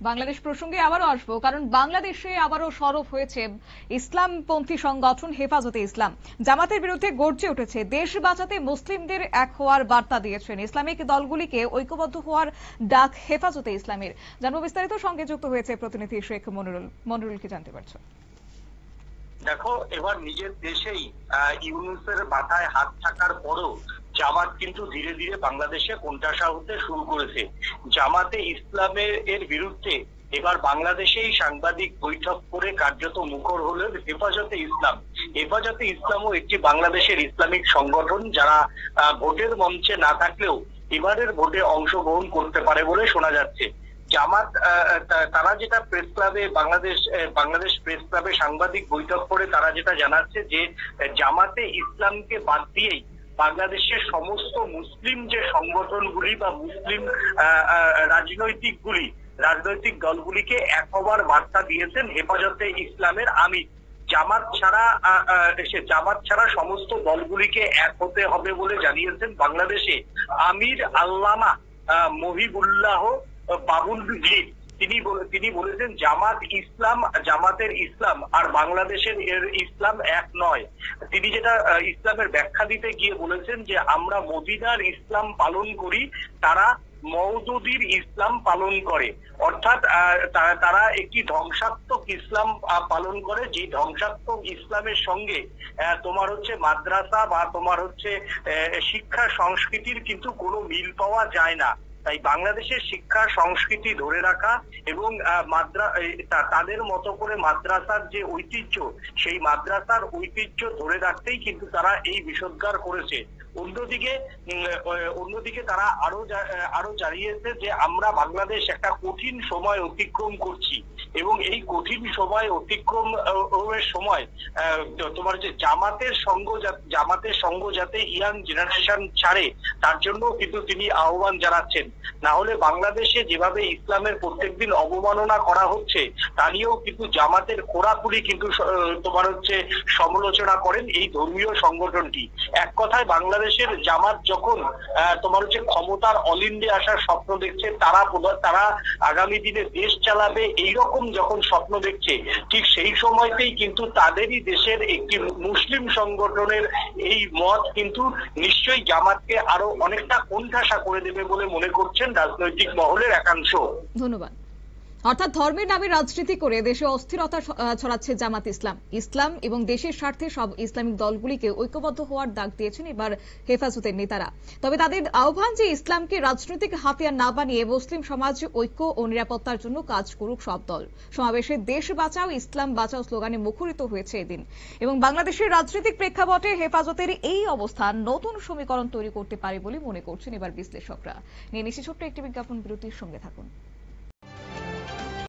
বাংলাদেশ প্রসঙ্গে আবারও আসবো, কারণ বাংলাদেশে আবারও সরব হয়েছে ইসলামপন্থী সংগঠন হেফাজতে ইসলাম। জামাতের বিরুদ্ধে গর্জে উঠেছে। দেশ বাঁচাতে মুসলিমদের এক হওয়ার বার্তা দিয়েছেন। ইসলামিক দলগুলিকে ঐক্যবদ্ধ হওয়ার ডাক হেফাজতে ইসলামের। জানবো বিস্তারিত। সঙ্গে যুক্ত হয়েছে প্রতিনিধি শেখ মনিরুল। মনিরুল, কি জানতে পারছো? দেখো, এবার নিজের দেশেই ইউনূসের মাথায় হাত থাকার পরও জামাত কিন্তু ধীরে ধীরে বাংলাদেশে কোণঠাসা হতে শুরু করেছে। জামাতে ইসলামের বিরুদ্ধে এবার বাংলাদেশেই সাংবাদিক বৈঠক করে কার্যত মুখর হলেন হেফাজতে ইসলাম। হেফাজতে ইসলামও একটি বাংলাদেশের ইসলামিক সংগঠন, যারা ভোটের মঞ্চে না থাকলেও এবারের ভোটে অংশগ্রহণ করতে পারে বলে শোনা যাচ্ছে। জামাত তারা যেটা প্রেস ক্লাবে বাংলাদেশ প্রেস ক্লাবে সাংবাদিক বৈঠক করে তারা যেটা জানাচ্ছে যে জামাতে ইসলামকে বাদ দিয়েই বাংলাদেশের সমস্ত মুসলিম যে সংগঠনগুলি বা মুসলিম রাজনৈতিক দলগুলিকে এক হবার বার্তা দিয়েছেন হেফাজতে ইসলামের আমির। জামাত ছাড়া সমস্ত দলগুলিকে এক হতে হবে বলে জানিয়েছেন বাংলাদেশে আমির আল্লামা মহিবুল্লাহ বাবুল গীর। তিনি বলেছেন জামাতের ইসলাম আর বাংলাদেশের ইসলাম এক নয়। তিনি যেটা ইসলামের ব্যাখ্যা দিতে গিয়ে বলেছেন যে আমরা মদিনার ইসলাম পালন করি, তারা মওদুদির ইসলাম পালন করে। অর্থাৎ তারা একটি ধ্বংসাত্মক ইসলাম পালন করে, যে ধ্বংসাত্মক ইসলামের সঙ্গে তোমার হচ্ছে মাদ্রাসা বা তোমার হচ্ছে শিক্ষা সংস্কৃতির কিন্তু কোনো মিল পাওয়া যায় না। তাই বাংলাদেশের শিক্ষা সংস্কৃতি ধরে রাখা এবং তাদের মতো করে মাদ্রাসার যে ঐতিহ্য, সেই মাদ্রাসার ঐতিহ্য ধরে রাখতেই কিন্তু তারা এই বিষোদ্গার করেছে। অন্যদিকে তারা আরো জানিয়েছে যে আমরা বাংলাদেশ একটা কঠিন সময় অতিক্রম করছি এবং এই কঠিন সময় অতিক্রমের সময় তোমার যে জামাতের সঙ্গ যাতে ইয়াং জেনারেশন ছাড়ে, তার জন্য কিন্তু তিনি আহ্বান জানাচ্ছেন। না হলে বাংলাদেশে যেভাবে ইসলামের প্রত্যেকদিন অবমাননা করা হচ্ছে তা নিয়েও কিন্তু জামাতের খোরাখুরি কিন্তু তোমার হচ্ছে সমালোচনা করেন এই ধর্মীয় সংগঠনটি। এক কথায় বাংলাদেশের জামাত যখন তোমার হচ্ছে ক্ষমতার অলিন্দে আসার স্বপ্ন দেখছে, তারা আগামী দিনে দেশ চালাবে এইরকম যখন স্বপ্ন দেখছে, ঠিক সেই সময়তেই কিন্তু তাদেরই দেশের একটি মুসলিম সংগঠনের এই মত কিন্তু নিশ্চয়ই জামাতকে আরো অনেকটা কোণঠাসা করে দেবে বলে মনে করছেন রাজনৈতিক মহলের একাংশ। ধন্যবাদ। অর্থাৎ ধর্মের নামে রাজনীতি করে দেশে অস্থিরতা ছড়াচ্ছে জামাত ইসলাম এবং দেশের স্বার্থে সব ইসলামিক দলগুলিকে ঐক্যবদ্ধ হওয়ার ডাক দিয়েছেন এবার হেফাজতের নেতারা। তবে তাদের আহ্বান যে ইসলামকে রাজনৈতিক হাতিয়ার না বানিয়ে মুসলিম সমাজ ঐক্য ও নিরাপত্তার জন্য কাজ করুক সব দল। সমাবেশে দেশ বাঁচাও ইসলাম বাঁচাও স্লোগানে মুখরিত হয়েছে এদিন। এবং বাংলাদেশের রাজনৈতিক প্রেক্ষাপটে হেফাজতের এই অবস্থান নতুন সমীকরণ তৈরি করতে পারে বলে মনে করছেন এবার বিশ্লেষকরা। নিয়ে নিচ্ছি ছোট্ট একটি বিজ্ঞাপন বিরতির। সঙ্গে থাকুন।